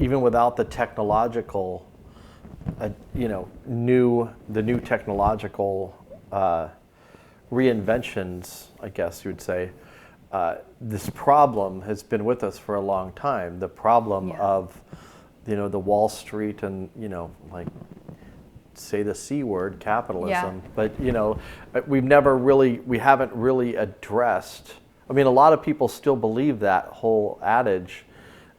even without the technological, the new technological reinventions, I guess you would say, this problem has been with us for a long time. The problem of, the Wall Street and, say the C word, capitalism. But, we haven't really addressed. I mean, a lot of people still believe that whole adage.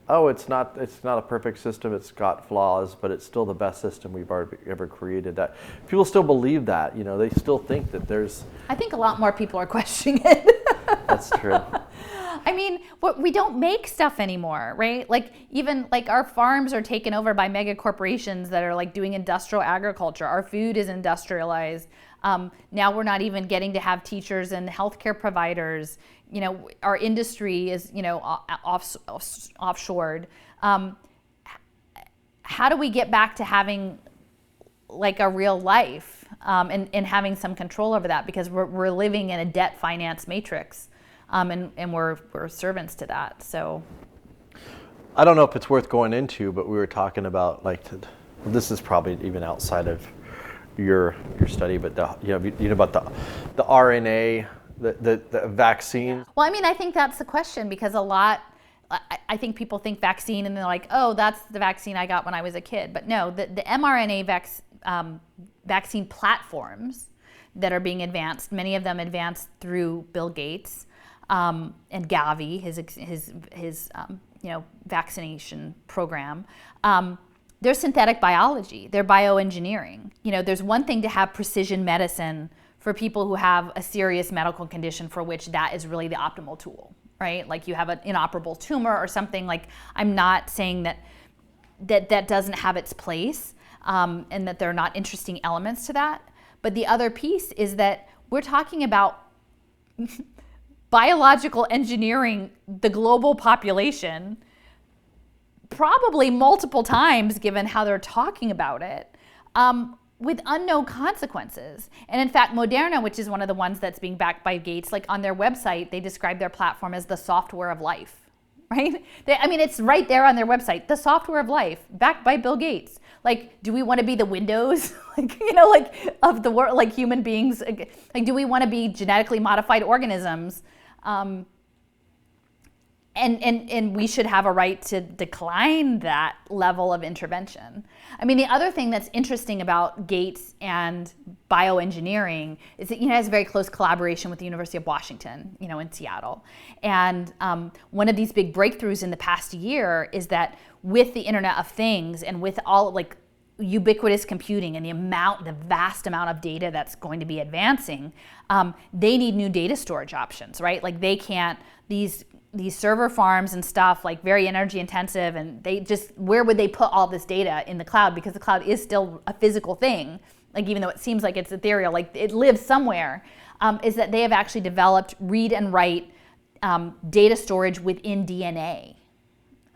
Oh, it's not a perfect system. It's got flaws, but it's still the best system we've ever created. That people still believe that. They still think that there's. I think a lot more people are questioning it. That's true. I mean, we don't make stuff anymore, right? Even our farms are taken over by mega corporations that are doing industrial agriculture. Our food is industrialized. Now we're not even getting to have teachers and healthcare providers. Our industry is, offshored. How do we get back to having a real life and having some control over that? Because we're living in a debt finance matrix, and we're servants to that. So I don't know if it's worth going into, but we were talking about this is probably even outside of your study, but about the RNA. The vaccine? Well, I mean, I think that's the question, because I think people think vaccine and they're like, oh, that's the vaccine I got when I was a kid. But no, the mRNA vaccine platforms that are being advanced, many of them advanced through Bill Gates and Gavi, his vaccination program. They're synthetic biology. They're bioengineering. There's one thing to have precision medicine for people who have a serious medical condition for which that is really the optimal tool, right? You have an inoperable tumor or something. I'm not saying that doesn't have its place and that there are not interesting elements to that. But the other piece is that we're talking about biological engineering the global population probably multiple times, given how they're talking about it, with unknown consequences. And in fact, Moderna, which is one of the ones that's being backed by Gates, on their website, they describe their platform as the software of life, right? It's right there on their website, the software of life, backed by Bill Gates. Do we want to be the Windows, of the world, human beings? Do we want to be genetically modified organisms? And we should have a right to decline that level of intervention. The other thing that's interesting about Gates and bioengineering is that it has very close collaboration with the University of Washington, in Seattle. And one of these big breakthroughs in the past year is that with the Internet of Things and with all ubiquitous computing and the vast amount of data that's going to be advancing, they need new data storage options, right? They can't, these server farms and stuff, very energy intensive, and where would they put all this data in the cloud? Because the cloud is still a physical thing, even though it seems like it's ethereal, it lives somewhere, is that they have actually developed read and write data storage within DNA,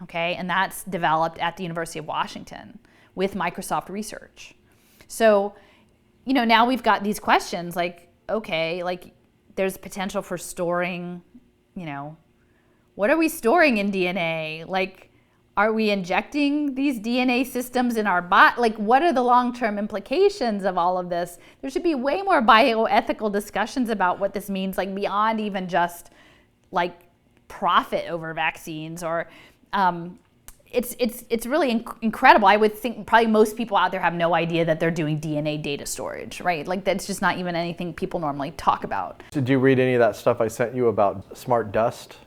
okay? And that's developed at the University of Washington with Microsoft Research. So, now we've got these questions there's potential for storing, what are we storing in DNA? Are we injecting these DNA systems in our body? What are the long-term implications of all of this? There should be way more bioethical discussions about what this means, beyond even just profit over vaccines or it's really incredible. I would think probably most people out there have no idea that they're doing DNA data storage, right? that's just not even anything people normally talk about. Did you read any of that stuff I sent you about smart dust?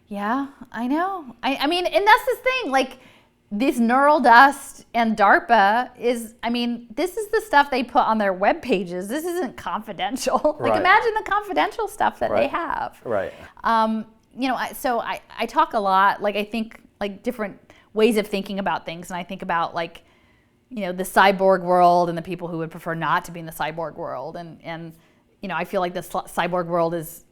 Yeah, I know. I mean, and that's the thing, this neural dust and DARPA is, this is the stuff they put on their web pages. This isn't confidential. Right. Imagine the confidential stuff that they have. Right. So I talk a lot, I think, different ways of thinking about things. And I think about, the cyborg world and the people who would prefer not to be in the cyborg world. And I feel like the cyborg world is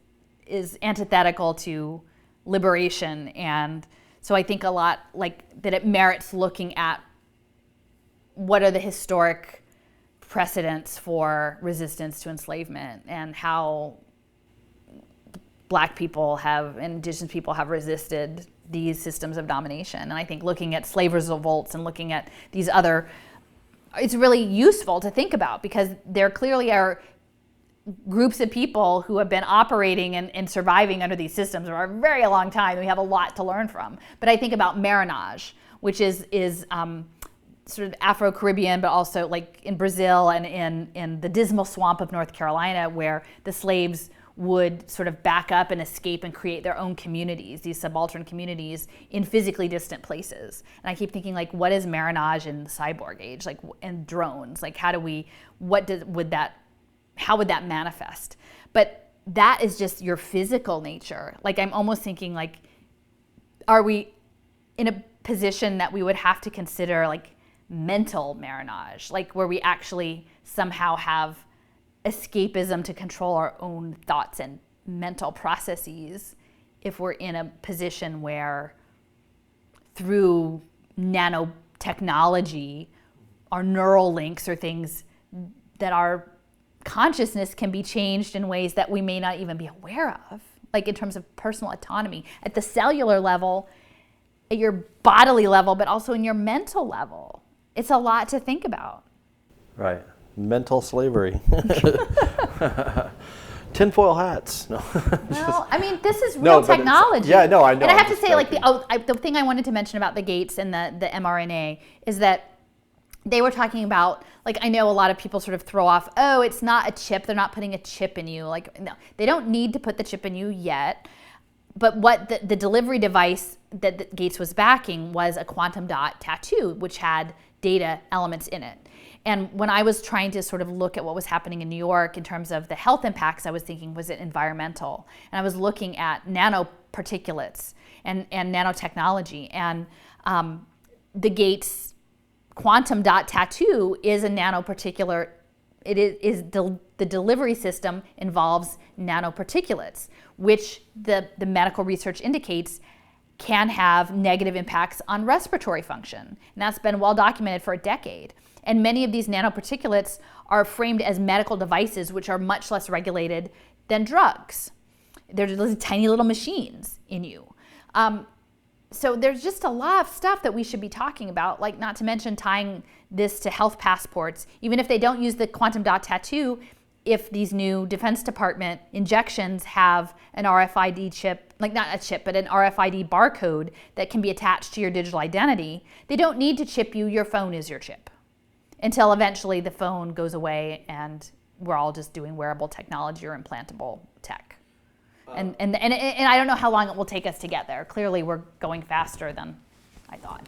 antithetical to liberation, and so I think a lot that it merits looking at what are the historic precedents for resistance to enslavement and how Black people and Indigenous people have resisted these systems of domination. And I think looking at slave revolts and looking at these other, it's really useful to think about, because there clearly are groups of people who have been operating and surviving under these systems for a very long time. We have a lot to learn from. But I think about marriage, which is sort of Afro-Caribbean, but also like in Brazil and in the dismal swamp of North Carolina, where the slaves would sort of back up and escape and create their own communities, these subaltern communities in physically distant places. And I keep thinking, like, what is marriage in the cyborg age, like, and drones? Like, how would that manifest? But that is just your physical nature. Like, I'm almost thinking, like, are we in a position that we would have to consider, like, mental marriage, like where we actually somehow have escapism to control our own thoughts and mental processes, if we're in a position where through nanotechnology, our neural links or things that our consciousness can be changed in ways that we may not even be aware of, like in terms of personal autonomy at the cellular level, at your bodily level, but also in your mental level. It's a lot to think about. Right. Mental slavery. Tinfoil hats. No. Well, I mean, this is real technology. Yeah, no, I know. And I have to say, like, the thing I wanted to mention about the Gates and the mRNA is that they were talking about, like, I know a lot of people sort of throw off, oh, it's not a chip. They're not putting a chip in you. Like, no, they don't need to put the chip in you yet. But what the delivery device that Gates was backing was a quantum dot tattoo, which had data elements in it. And when I was trying to sort of look at what was happening in New York in terms of the health impacts, I was thinking, was it environmental? And I was looking at nanoparticulates and nanotechnology. And the Gates quantum dot tattoo is a nanoparticular. The delivery system involves nanoparticulates, which the medical research indicates can have negative impacts on respiratory function. And that's been well documented for a decade. And many of these nanoparticulates are framed as medical devices, which are much less regulated than drugs. They're just tiny little machines in you. So there's just a lot of stuff that we should be talking about, like, not to mention tying this to health passports. Even if they don't use the quantum dot tattoo, if these new Defense Department injections have an RFID chip, like not a chip, but an RFID barcode that can be attached to your digital identity, they don't need to chip you. Your phone is your chip. Until eventually the phone goes away and we're all just doing wearable technology or implantable tech. And I don't know how long it will take us to get there. Clearly we're going faster than I thought.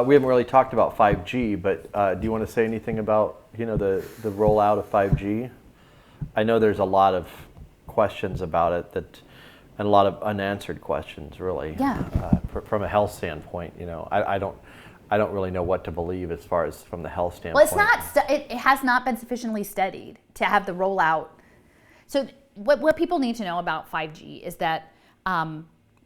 We haven't really talked about 5G, but do you want to say anything about, the rollout of 5G? I know there's a lot of questions about it and a lot of unanswered questions, really. Yeah. From a health standpoint, I don't really know what to believe as far as from the health standpoint. Well, it has not been sufficiently studied to have the rollout. So what people need to know about 5G is that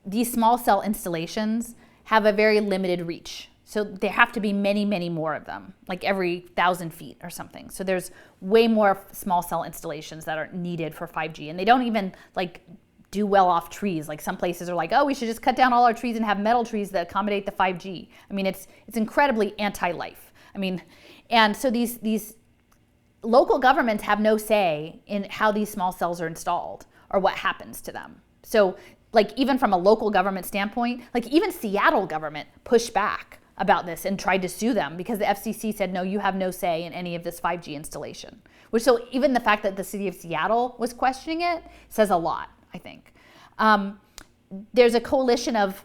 these small cell installations have a very limited reach. So there have to be many, many more of them, like every 1,000 feet or something. So there's way more small cell installations that are needed for 5G. And they don't even do well off trees. Like some places are like, oh, we should just cut down all our trees and have metal trees that accommodate the 5G. I mean, it's incredibly anti-life. I mean, and so these local governments have no say in how these small cells are installed or what happens to them. So even from a local government standpoint, even Seattle government pushed back about this and tried to sue them because the FCC said, no, you have no say in any of this 5G installation. So even the fact that the city of Seattle was questioning it says a lot, I think. There's a coalition of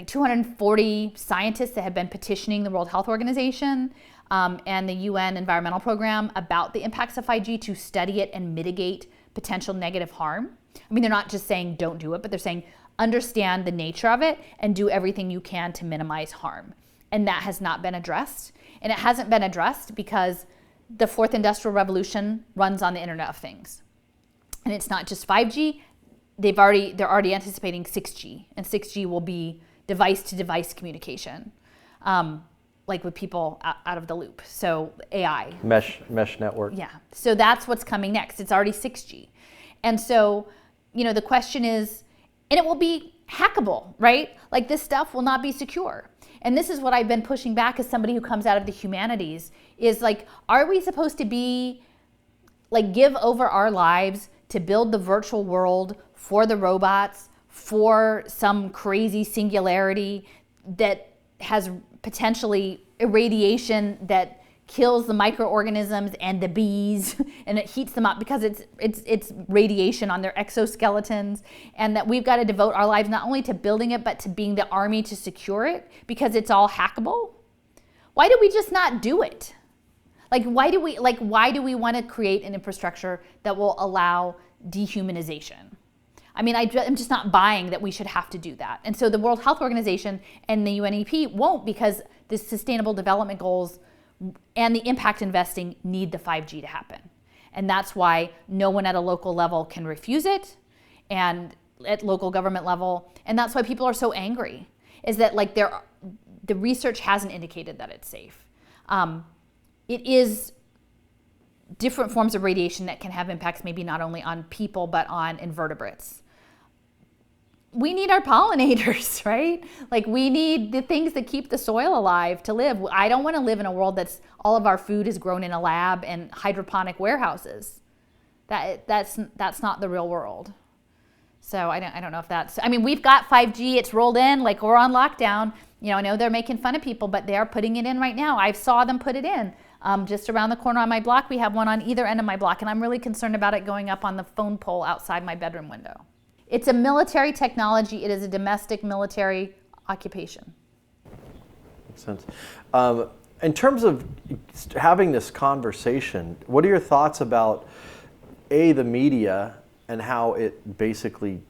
240 scientists that have been petitioning the World Health Organization and the UN Environmental Program about the impacts of 5G to study it and mitigate potential negative harm. I mean, they're not just saying don't do it, but they're saying understand the nature of it and do everything you can to minimize harm. And that has not been addressed. And it hasn't been addressed because the fourth industrial revolution runs on the Internet of Things. And it's not just 5G. They're already anticipating 6G. And 6G will be device-to-device communication, with people out of the loop. So AI. Mesh network. Yeah. So that's what's coming next. It's already 6G. And so, the question is, and it will be hackable, right? Like this stuff will not be secure. And this is what I've been pushing back as somebody who comes out of the humanities is like, are we supposed to be like give over our lives to build the virtual world for the robots, for some crazy singularity that has potentially irradiation that kills the microorganisms and the bees and it heats them up because it's radiation on their exoskeletons, and that we've got to devote our lives not only to building it but to being the army to secure it because it's all hackable? Why do we just not do it? Like why do we want to create an infrastructure that will allow dehumanization? I mean, I'm just not buying that we should have to do that. And so the World Health Organization and the UNEP won't, because the Sustainable Development Goals and the impact investing need the 5G to happen. And that's why no one at a local level can refuse it, and at local government level. And that's why people are so angry, is that like the research hasn't indicated that it's safe. It is different forms of radiation that can have impacts maybe not only on people but on invertebrates. We need our pollinators, right? Like we need the things that keep the soil alive to live. I don't want to live in a world that's all of our food is grown in a lab and hydroponic warehouses. That's not the real world. So I don't know if that's, I mean, we've got 5G, it's rolled in, like we're on lockdown. You know, I know they're making fun of people, but they're putting it in right now. I saw them put it in. Just around the corner on my block, we have one on either end of my block, and I'm really concerned about it going up on the phone pole outside my bedroom window. It's a military technology. It is a domestic military occupation. Makes sense. In terms of having this conversation, what are your thoughts about, the media and how it basically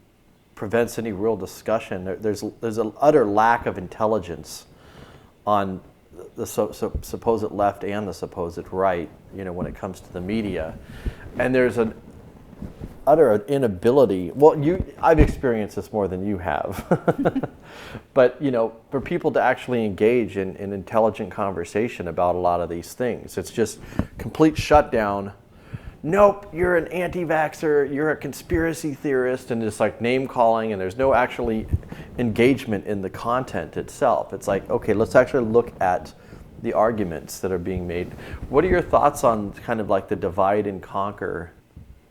prevents any real discussion? There's an utter lack of intelligence on the supposed left and the supposed right, when it comes to the media. And there's an utter inability. Well, I've experienced this more than you have. But, for people to actually engage in intelligent conversation about a lot of these things, it's just complete shutdown. Nope, you're an anti-vaxxer, you're a conspiracy theorist, and just like name calling, and there's no actually engagement in the content itself. It's like, okay, let's actually look at the arguments that are being made. What are your thoughts on kind of like the divide and conquer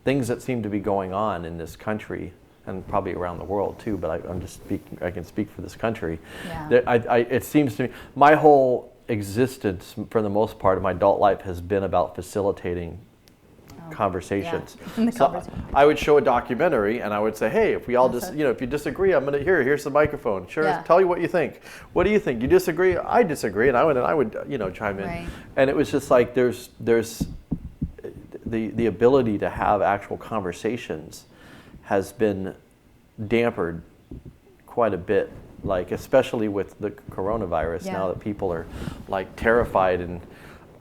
things that seem to be going on in this country, and probably around the world too, but I can speak for this country. Yeah. It seems to me, my whole existence for the most part of my adult life has been about facilitating conversations. Yeah. So I would show a documentary and I would say, hey, if we all if you disagree, here's the microphone. Sure, tell you what you think. What do you think? You disagree? I disagree, and I would chime in. Right. And it was just like there's the ability to have actual conversations has been dampered quite a bit, like especially with the coronavirus. Now that people are like terrified and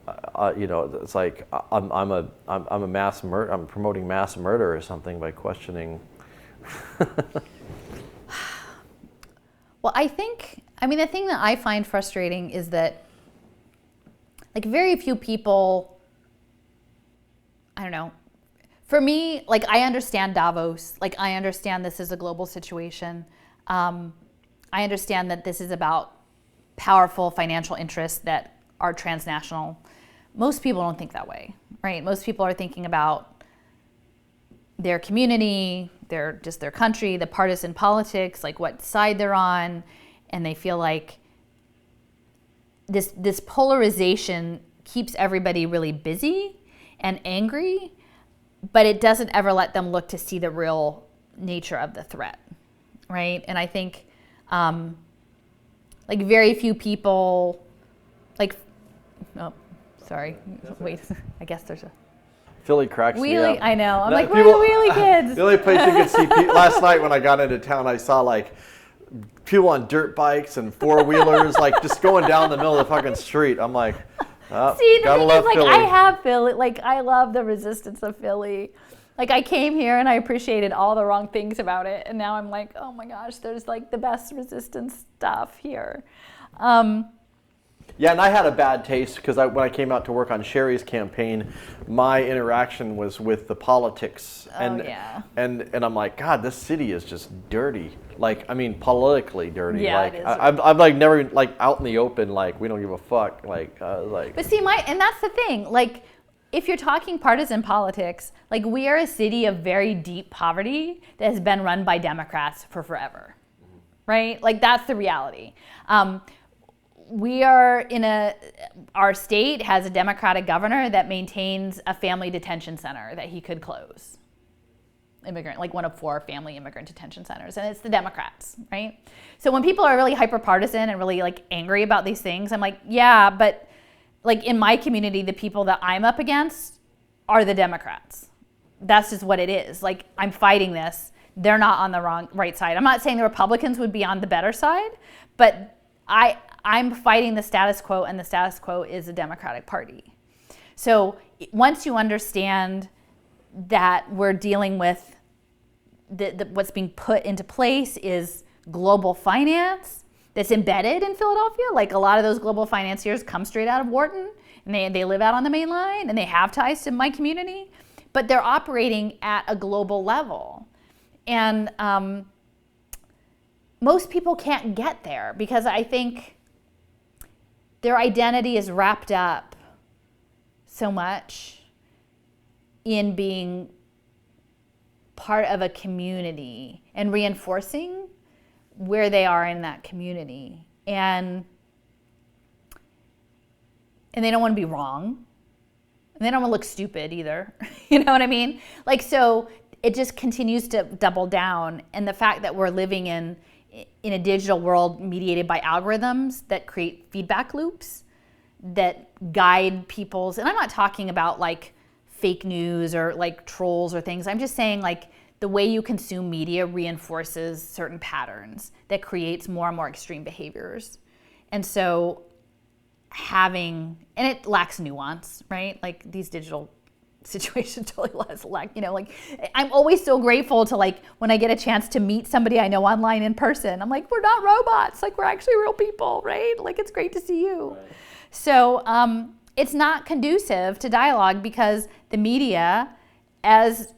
it's like I'm promoting mass murder or something by questioning. Well, the thing that I find frustrating is that like very few people, I don't know, for me, like I understand Davos, like I understand this is a global situation. I understand that this is about powerful financial interests that are transnational. Most people don't think that way, right? Most people are thinking about their community, their country, the partisan politics, like what side they're on, and they feel like this polarization keeps everybody really busy and angry, but it doesn't ever let them look to see the real nature of the threat, right? And I think like very few people, like, oh, sorry, wait, I guess there's a Philly cracks me up. I know. I'm like, where are the wheelie kids? The only place you could see people, last night when I got into town, I saw like people on dirt bikes and four-wheelers, like just going down the middle of the fucking street. I'm like, see, the gotta thing love is, like, Philly. I have Philly. Like, I love the resistance of Philly. Like, I came here and I appreciated all the wrong things about it, and now I'm like, oh my gosh, there's like the best resistance stuff here. Yeah, and I had a bad taste because when I came out to work on Sherry's campaign, my interaction was with the politics, and I'm like, God, this city is just dirty. Like, I mean, politically dirty. Yeah, like, it is. I'm like never like out in the open. Like, we don't give a fuck. Like. But see, and that's the thing. Like, if you're talking partisan politics, like, we are a city of very deep poverty that has been run by Democrats for forever, right? Like, that's the reality. We are our state has a Democratic governor that maintains a family detention center that he could close. Like one of 4 family immigrant detention centers, and it's the Democrats, right? So when people are really hyper partisan and really like angry about these things, I'm like, yeah, but like in my community, the people that I'm up against are the Democrats. That's just what it is. Like, I'm fighting this. They're not on the right side. I'm not saying the Republicans would be on the better side, but I'm fighting the status quo, and the status quo is the Democratic Party. So once you understand that we're dealing with what's being put into place is global finance that's embedded in Philadelphia. Like, a lot of those global financiers come straight out of Wharton, and they live out on the main line, and they have ties to my community, but they're operating at a global level. And most people can't get there because I think their identity is wrapped up so much in being part of a community and reinforcing where they are in that community. And they don't want to be wrong. And they don't want to look stupid either. You know what I mean? Like, so it just continues to double down. And the fact that we're living in a digital world mediated by algorithms that create feedback loops that guide people's, and I'm not talking about like fake news or like trolls or things. I'm just saying, like, the way you consume media reinforces certain patterns that creates more and more extreme behaviors. And so and it lacks nuance, right? Like, these digital situations totally lack, like, I'm always so grateful to, like, when I get a chance to meet somebody I know online in person, I'm like, we're not robots, like, we're actually real people, right? Like, it's great to see you. Right. So it's not conducive to dialogue because the media, as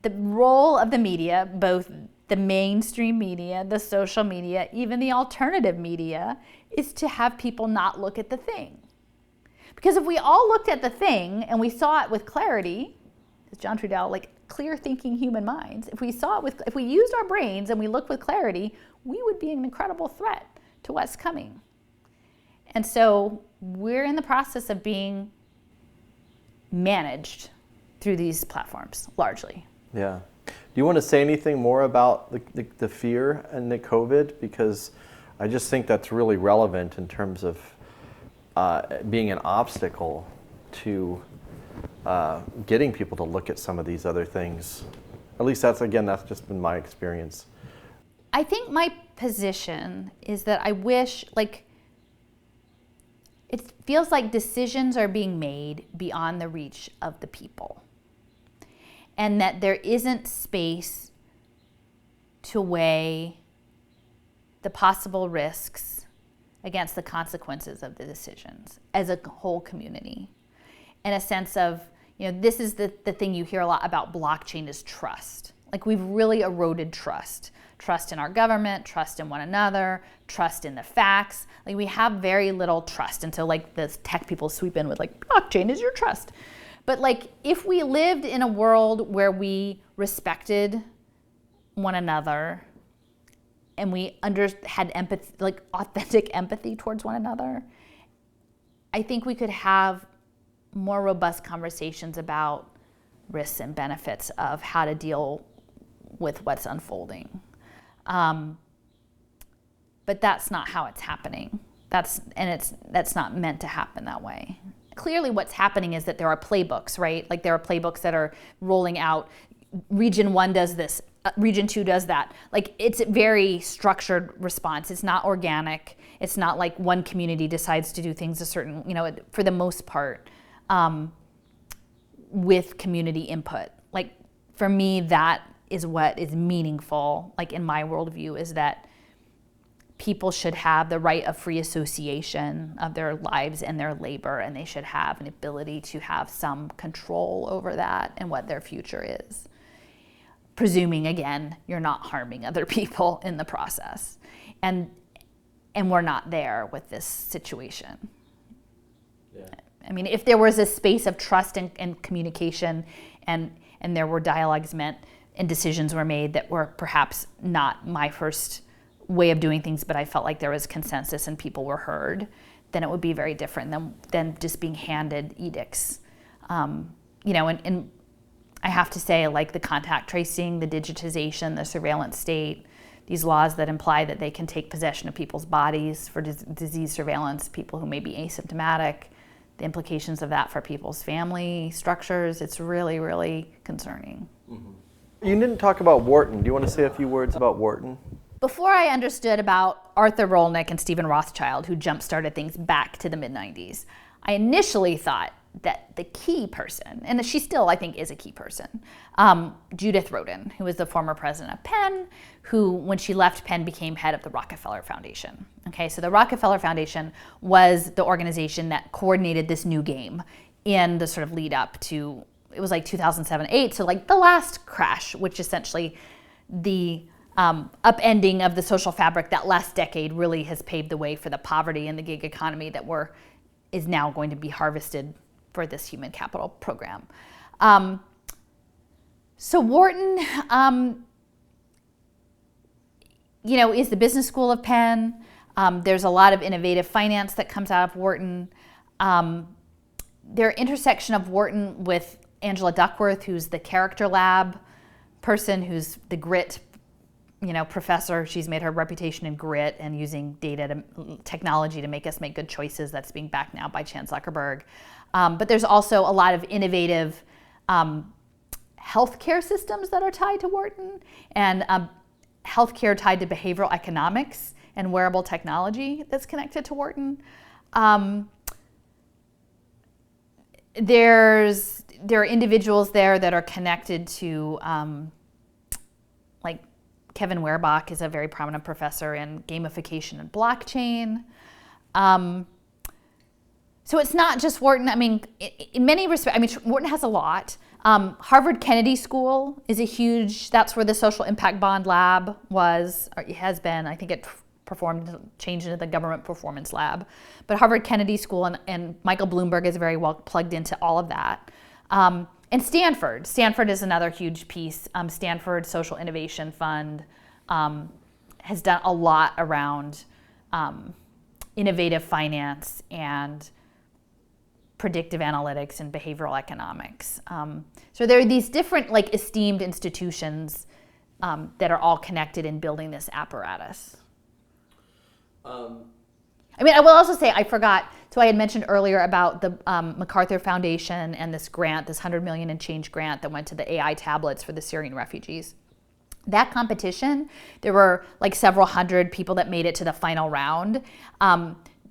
the role of the media, both the mainstream media, the social media, even the alternative media, is to have people not look at the thing. Because if we all looked at the thing and we saw it with clarity, as John Trudell, like, clear thinking human minds, if we used our brains and we looked with clarity, we would be an incredible threat to what's coming. And so we're in the process of being managed through these platforms, largely. Yeah. Do you want to say anything more about the fear and the COVID? Because I just think that's really relevant in terms of being an obstacle to getting people to look at some of these other things. At least that's just been my experience. I think my position is that I wish, like, it feels like decisions are being made beyond the reach of the people. And that there isn't space to weigh the possible risks against the consequences of the decisions as a whole community. In a sense of, this is the thing you hear a lot about blockchain is trust. Like, we've really eroded trust. Trust in our government, trust in one another, trust in the facts. Like, we have very little trust until, like, the tech people sweep in with, like, blockchain is your trust. But, like, if we lived in a world where we respected one another and we had empathy, like authentic empathy towards one another, I think we could have more robust conversations about risks and benefits of how to deal with what's unfolding. But that's not how it's happening. That's not meant to happen that way. Clearly what's happening is that there are playbooks, right? Like, there are playbooks that are rolling out. Region 1 does this, Region 2 does that. Like, it's a very structured response. It's not organic. It's not like one community decides to do things a certain, for the most part, with community input. Like, for me, that is what is meaningful, like, in my worldview, is that people should have the right of free association of their lives and their labor, and they should have an ability to have some control over that and what their future is. Presuming, again, you're not harming other people in the process. And we're not there with this situation. Yeah. I mean, if there was a space of trust and communication and there were dialogues meant and decisions were made that were perhaps not my first way of doing things, but I felt like there was consensus and people were heard, then it would be very different than just being handed edicts. And I have to say, like the contact tracing, the digitization, the surveillance state, these laws that imply that they can take possession of people's bodies for disease surveillance, people who may be asymptomatic, the implications of that for people's family structures, it's really, really concerning. Mm-hmm. You didn't talk about Wharton. Do you want to say a few words about Wharton? Before I understood about Arthur Rolnick and Stephen Rothschild, who jump-started things back to the mid-90s, I initially thought that the key person, and she still, I think, is a key person, Judith Rodin, who was the former president of Penn, who, when she left Penn, became head of the Rockefeller Foundation. Okay, so the Rockefeller Foundation was the organization that coordinated this new game in the sort of lead up to, it was like 2007-8, so like the last crash, which essentially the upending of the social fabric that last decade really has paved the way for the poverty and the gig economy that is now going to be harvested for this human capital program. So Wharton, is the business school of Penn. There's a lot of innovative finance that comes out of Wharton. Their intersection of Wharton with Angela Duckworth, who's the character lab person, who's the grit professor. She's made her reputation in grit and using technology to make us make good choices. That's being backed now by Chan Zuckerberg. But there's also a lot of innovative healthcare systems that are tied to Wharton, and healthcare tied to behavioral economics and wearable technology that's connected to Wharton. There are individuals there that are connected to like Kevin Werbach is a very prominent professor in gamification and blockchain. So it's not just Wharton. I mean, in many respects, Wharton has a lot. Harvard Kennedy School is that's where the social impact bond lab was, or it has been. I think it changed into the government performance lab. But Harvard Kennedy School and Michael Bloomberg is very well plugged into all of that. And Stanford. Stanford is another huge piece. Stanford Social Innovation Fund has done a lot around innovative finance and predictive analytics and behavioral economics. So there are these different esteemed institutions that are all connected in building this apparatus. I will also say, I forgot, so I had mentioned earlier about the Macarthur Foundation and this grant, this $100 million and change grant that went to the AI tablets for the Syrian refugees. That competition, there were several hundred people that made it to the final round.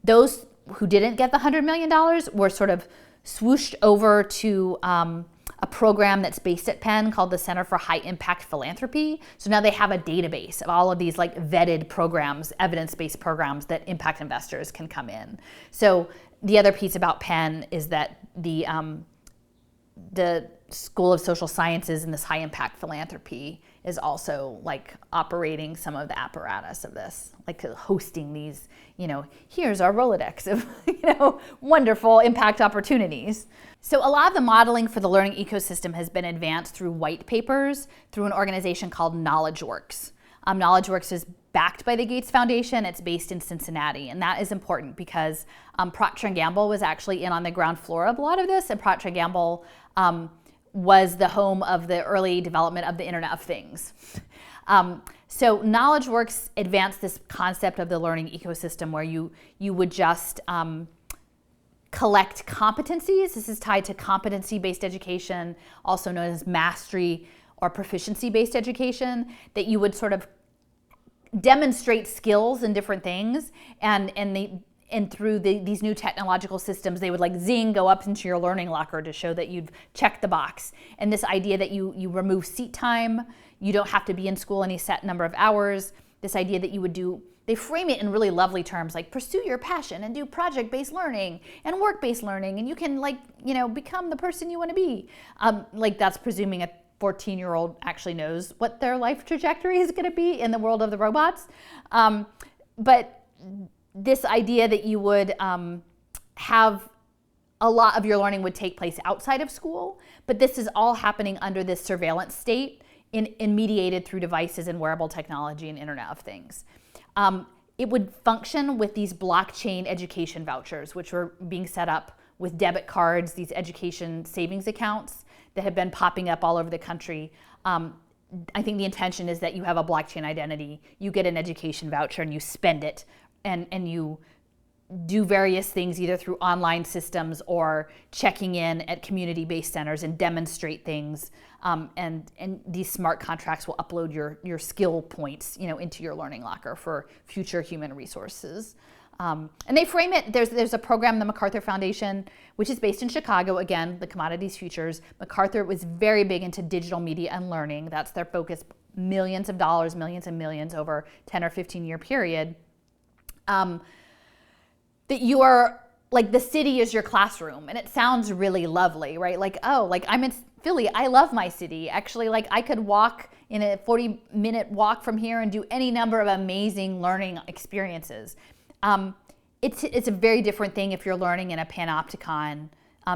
Those who didn't get the $100 million were sort of swooshed over to a program that's based at Penn called the Center for High Impact Philanthropy. So now they have a database of all of these vetted programs, evidence-based programs that impact investors can come in. So the other piece about Penn is that the School of Social Sciences and this high impact philanthropy is also operating some of the apparatus of this, hosting these, here's our Rolodex of, wonderful impact opportunities. So a lot of the modeling for the learning ecosystem has been advanced through white papers through an organization called KnowledgeWorks. KnowledgeWorks is backed by the Gates Foundation. It's based in Cincinnati, and that is important because Procter & Gamble was actually in on the ground floor of a lot of this, and Procter & Gamble was the home of the early development of the Internet of Things. So KnowledgeWorks advanced this concept of the learning ecosystem where you would just collect competencies. This is tied to competency-based education, also known as mastery or proficiency-based education, that you would sort of demonstrate skills in different things, and through these new technological systems, they would zing, go up into your learning locker to show that you've checked the box. And this idea that you remove seat time, you don't have to be in school any set number of hours, this idea that you would do they frame it in really lovely terms like pursue your passion and do project-based learning and work-based learning, and you can become the person you want to be. Like that's presuming a 14-year-old actually knows what their life trajectory is going to be in the world of the robots. But this idea that you would have a lot of your learning would take place outside of school, but this is all happening under this surveillance state and mediated through devices and wearable technology and Internet of Things. It would function with these blockchain education vouchers, which were being set up with debit cards, these education savings accounts that have been popping up all over the country. I think the intention is that you have a blockchain identity, you get an education voucher and you spend it, and you do various things either through online systems or checking in at community-based centers and demonstrate things. And these smart contracts will upload your skill points, into your learning locker for future human resources. And they frame it, there's a program, the Macarthur Foundation, which is based in Chicago, again, the commodities futures. Macarthur was very big into digital media and learning. That's their focus, millions of dollars, millions and millions over 10 or 15 year period. That you are, like the city is your classroom, and it sounds really lovely, right? Like, oh, like I'm in Philly, I love my city. Actually, like I could walk in a 40-minute walk from here and do any number of amazing learning experiences. It's a very different thing if you're learning in a panopticon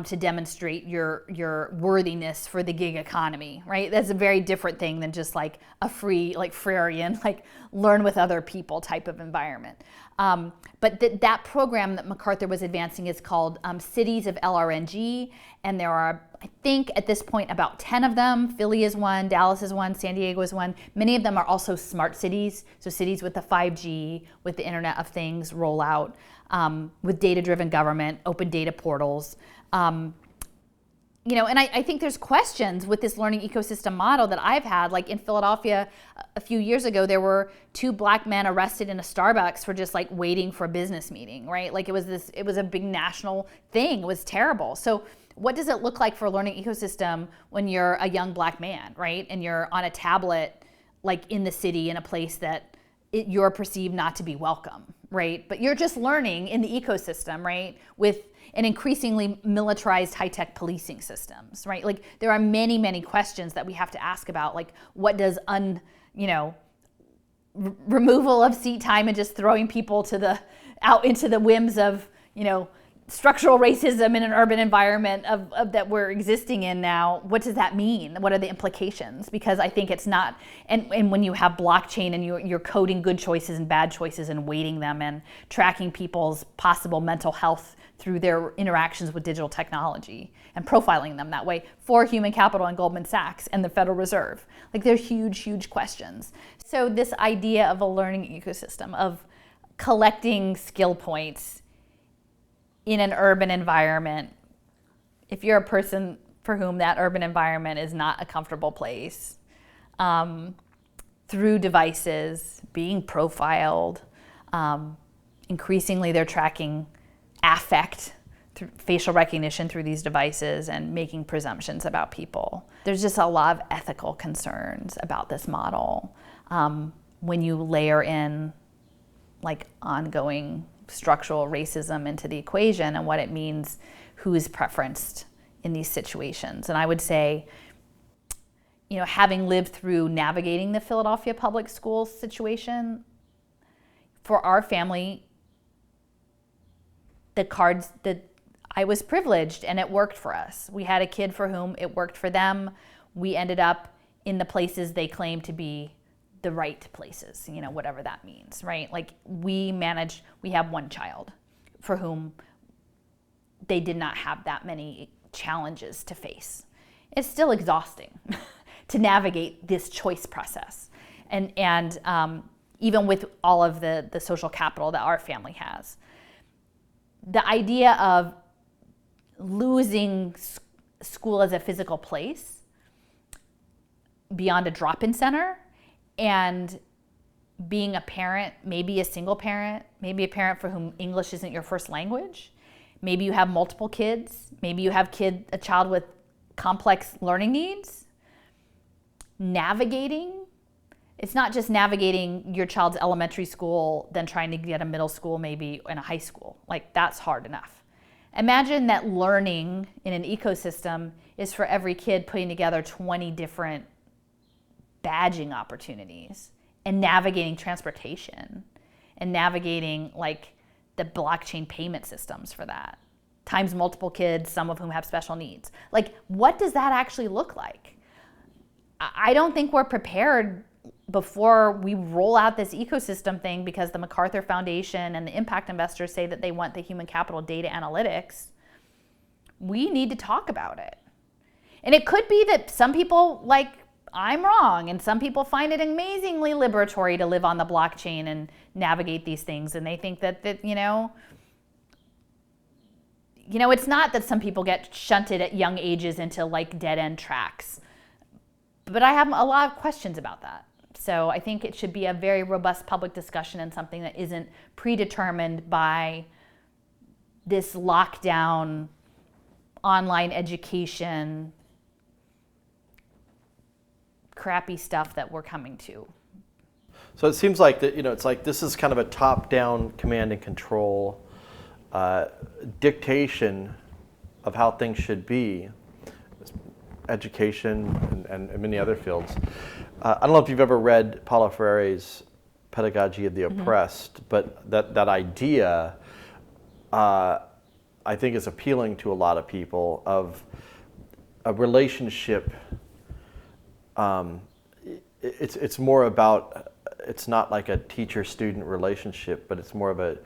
to demonstrate your worthiness for the gig economy, right? That's a very different thing than just like a free, like Freirean, like learn with other people type of environment. But that program that Macarthur was advancing is called Cities of LRNG, and there are, I think at this point, about 10 of them. Philly is one, Dallas is one, San Diego is one. Many of them are also smart cities, so cities with the 5G, with the Internet of Things rollout, with data-driven government, open data portals. And I think there's questions with this learning ecosystem model that I've had. Like in Philadelphia a few years ago, there were 2 black men arrested in a Starbucks for just like waiting for a business meeting, right? Like it was a big national thing. It was terrible. So what does it look like for a learning ecosystem when you're a young black man, right? And you're on a tablet, like in the city in a place that you're perceived not to be welcome, right? But you're just learning in the ecosystem, right? With an increasingly militarized high-tech policing systems, right? Like there are many, many questions that we have to ask about, like what does removal of seat time and just throwing people out into the whims of, structural racism in an urban environment of that we're existing in now, what does that mean? What are the implications? Because I think it's not, and when you have blockchain and you're coding good choices and bad choices and weighting them and tracking people's possible mental health through their interactions with digital technology and profiling them that way for human capital and Goldman Sachs and the Federal Reserve. Like they're huge, huge questions. So this idea of a learning ecosystem, of collecting skill points in an urban environment, if you're a person for whom that urban environment is not a comfortable place, through devices, being profiled, increasingly they're tracking affect through facial recognition through these devices and making presumptions about people. There's just a lot of ethical concerns about this model when you layer in like ongoing structural racism into the equation and what it means, who is preferenced in these situations. And I would say, having lived through navigating the Philadelphia public school situation, for our family, I was privileged and it worked for us. We had a kid for whom it worked for them. We ended up in the places they claim to be the right places, whatever that means, right? Like we have one child for whom they did not have that many challenges to face. It's still exhausting to navigate this choice process. And even with all of the social capital that our family has. The idea of losing school as a physical place beyond a drop-in center and being a parent, maybe a single parent, maybe a parent for whom English isn't your first language, maybe you have multiple kids, maybe you have a child with complex learning needs, navigating It's not just navigating your child's elementary school, then trying to get a middle school maybe and a high school. Like, that's hard enough. Imagine that learning in an ecosystem is for every kid putting together 20 different badging opportunities and navigating transportation and navigating like the blockchain payment systems for that, times multiple kids, some of whom have special needs. Like, what does that actually look like? I don't think we're prepared before we roll out this ecosystem thing, because the Macarthur Foundation and the impact investors say that they want the human capital data analytics. We need to talk about it. And it could be that some people, like, I'm wrong, and some people find it amazingly liberatory to live on the blockchain and navigate these things, and they think that it's not that some people get shunted at young ages into like dead-end tracks. But I have a lot of questions about that. So I think it should be a very robust public discussion and something that isn't predetermined by this lockdown, online education, crappy stuff that we're coming to. So it seems like that, it's like this is kind of a top-down command and control dictation of how things should be, education and many other fields. I don't know if you've ever read Paulo Freire's Pedagogy of the Oppressed, but that idea, I think, is appealing to a lot of people, of a relationship. It's more about, it's not like a teacher-student relationship, but it's more of a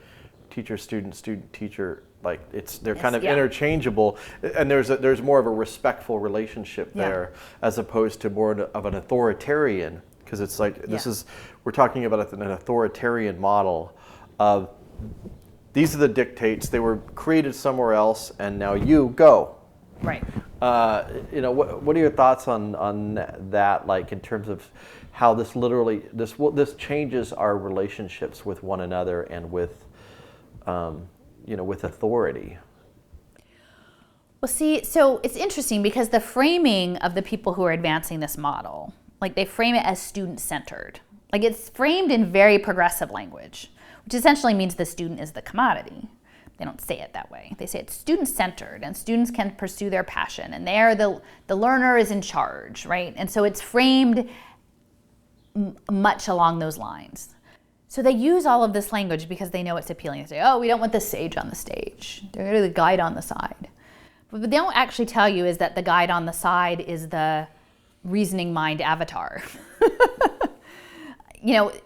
teacher-student, student-teacher. Like, they're kind of interchangeable, and there's more of a respectful relationship there, as opposed to more of an authoritarian, because it's like we're talking about an authoritarian model of, these are the dictates, they were created somewhere else, and now you go. Right. What are your thoughts on that, like, in terms of how this literally this changes our relationships with one another and with with authority? Well, see, so it's interesting because the framing of the people who are advancing this model, like, they frame it as student-centered. Like, it's framed in very progressive language, which essentially means the student is the commodity. They don't say it that way. They say it's student-centered, and students can pursue their passion, and the learner is in charge, right? And so it's framed much along those lines. So they use all of this language because they know it's appealing. They say, oh, we don't want the sage on the stage. They're going to do the guide on the side. But what they don't actually tell you is that the guide on the side is the reasoning mind avatar.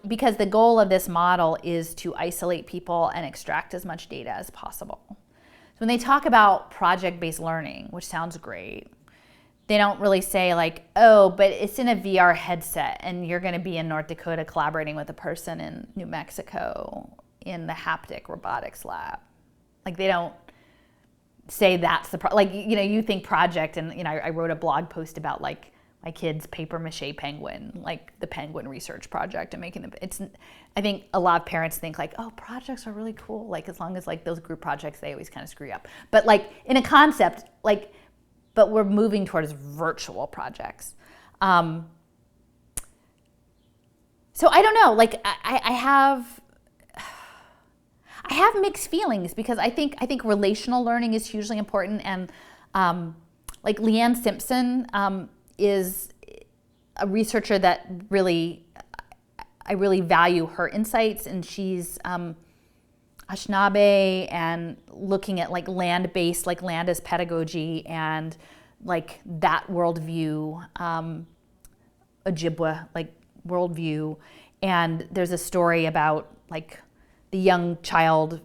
Because the goal of this model is to isolate people and extract as much data as possible. So when they talk about project-based learning, which sounds great, they don't really say like, oh, but it's in a VR headset and you're going to be in North Dakota collaborating with a person in New Mexico in the haptic robotics lab. Like, they don't say that's the you think project, and I wrote a blog post about like my kid's paper mache penguin, like the penguin research project, and making them. I think a lot of parents think like, oh, projects are really cool. Like, as long as like those group projects, they always kind of screw up. But like in a concept, like, but we're moving towards virtual projects. So I don't know. Like, I have mixed feelings, because I think relational learning is hugely important, and like Leanne Simpson is a researcher that I really value her insights, and she's Anishinaabe and looking at like land-based, like land as pedagogy, and like that worldview, Ojibwa like worldview. And there's a story about like the young child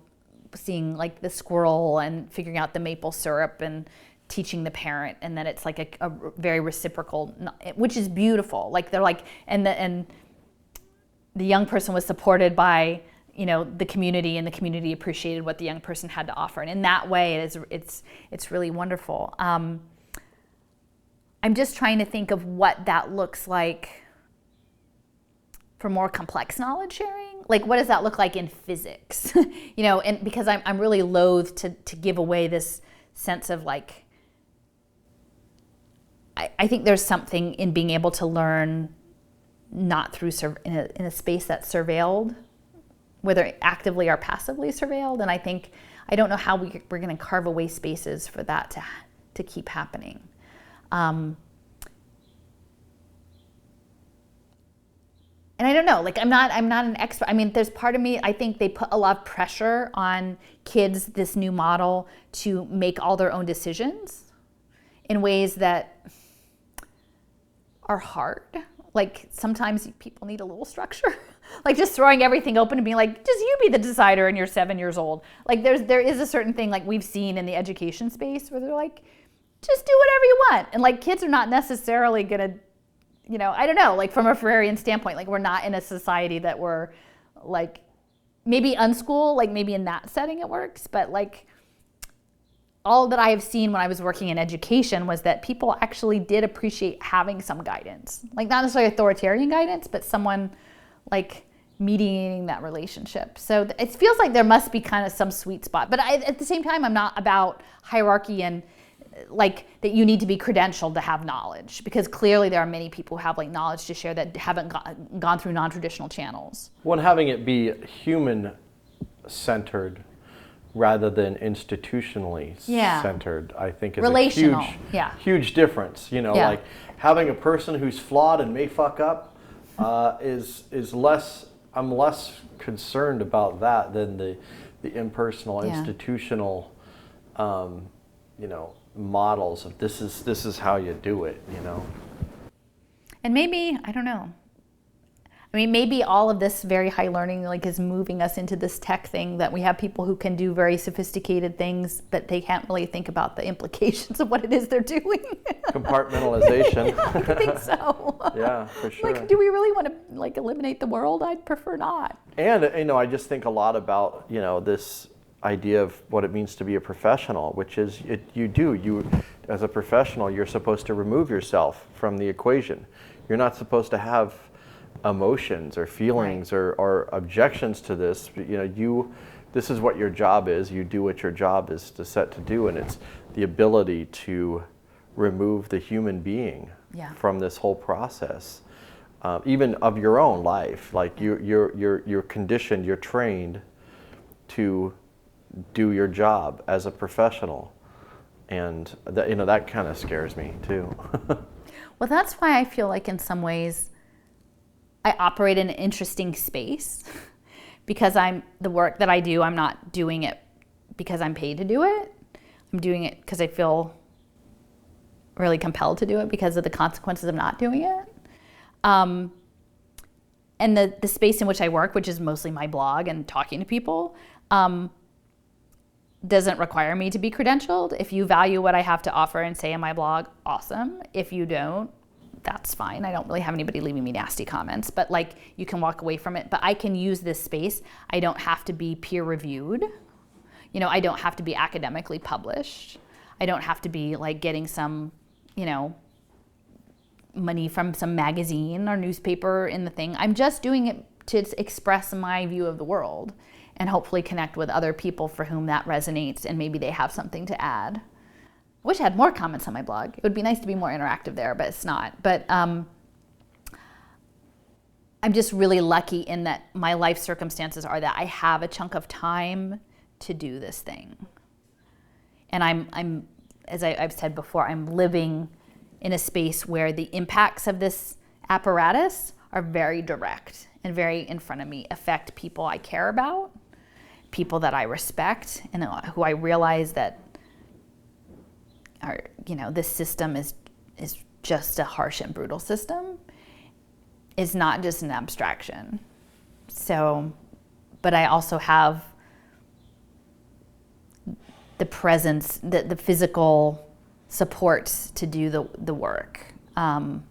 seeing like the squirrel and figuring out the maple syrup and teaching the parent, and that it's like a very reciprocal, which is beautiful. Like, they're like, and the young person was supported by the community, and the community appreciated what the young person had to offer, and in that way it's really wonderful. I'm just trying to think of what that looks like for more complex knowledge sharing. Like, what does that look like in physics? And because I'm really loath to give away this sense of like, I think there's something in being able to learn not through in a space that's surveilled, whether actively or passively surveilled. And I don't know how we're going to carve away spaces for that to keep happening. And I don't know, like I'm not an expert. I mean, there's part of me, I think they put a lot of pressure on kids, this new model, to make all their own decisions in ways that are hard. Like sometimes people need a little structure. Like just throwing everything open and being like, just you be the decider and you're 7 years old. Like there is a certain thing like we've seen in the education space where they're like, just do whatever you want. And like kids are not necessarily gonna, I don't know, like from a Freudian standpoint, like we're not in a society that we're like, maybe unschool, like maybe in that setting it works, but like all that I have seen when I was working in education was that people actually did appreciate having some guidance. Like not necessarily authoritarian guidance, but someone like mediating that relationship. So it feels like there must be kind of some sweet spot. But at the same time, I'm not about hierarchy and like that you need to be credentialed to have knowledge, because clearly there are many people who have like knowledge to share that haven't gone through non-traditional channels. Well, and having it be human-centered rather than institutionally centered, I think is relational. a huge difference. Like having a person who's flawed and may fuck up is less. I'm less concerned about that than the impersonal, institutional, models of this is how you do it. And maybe, I don't know. I mean, maybe all of this very high learning like is moving us into this tech thing that we have people who can do very sophisticated things, but they can't really think about the implications of what it is they're doing. Compartmentalization. I think so. Yeah, for sure. Like, do we really want to like eliminate the world? I'd prefer not. And I just think a lot about this idea of what it means to be a professional, which is you as a professional, you're supposed to remove yourself from the equation. You're not supposed to have emotions or feelings or objections to this. This is what your job is. You do what your job is set to do, and it's the ability to remove the human being from this whole process, even of your own life. Like you're conditioned, you're trained to do your job as a professional, and that kind of scares me too. Well, that's why I feel like in some ways I operate in an interesting space, because the work that I do, I'm not doing it because I'm paid to do it. I'm doing it because I feel really compelled to do it because of the consequences of not doing it. And the space in which I work, which is mostly my blog and talking to people, doesn't require me to be credentialed. If you value what I have to offer and say in my blog, awesome. If you don't, that's fine. I don't really have anybody leaving me nasty comments, but like you can walk away from it. But I can use this space. I don't have to be peer reviewed. I don't have to be academically published. I don't have to be like getting some, money from some magazine or newspaper in the thing. I'm just doing it to express my view of the world and hopefully connect with other people for whom that resonates and maybe they have something to add. I wish I had more comments on my blog. It would be nice to be more interactive there, but it's not. But I'm just really lucky in that my life circumstances are that I have a chunk of time to do this thing. And I'm as I've said before, I'm living in a space where the impacts of this apparatus are very direct and very in front of me, affect people I care about, people that I respect, and who I realize that this system is just a harsh and brutal system. It's not just an abstraction. So, but I also have the presence, the physical supports to do the work in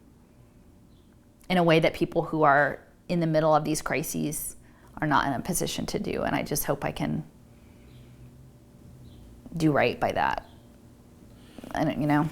a way that people who are in the middle of these crises are not in a position to do. And I just hope I can do right by that. I don't.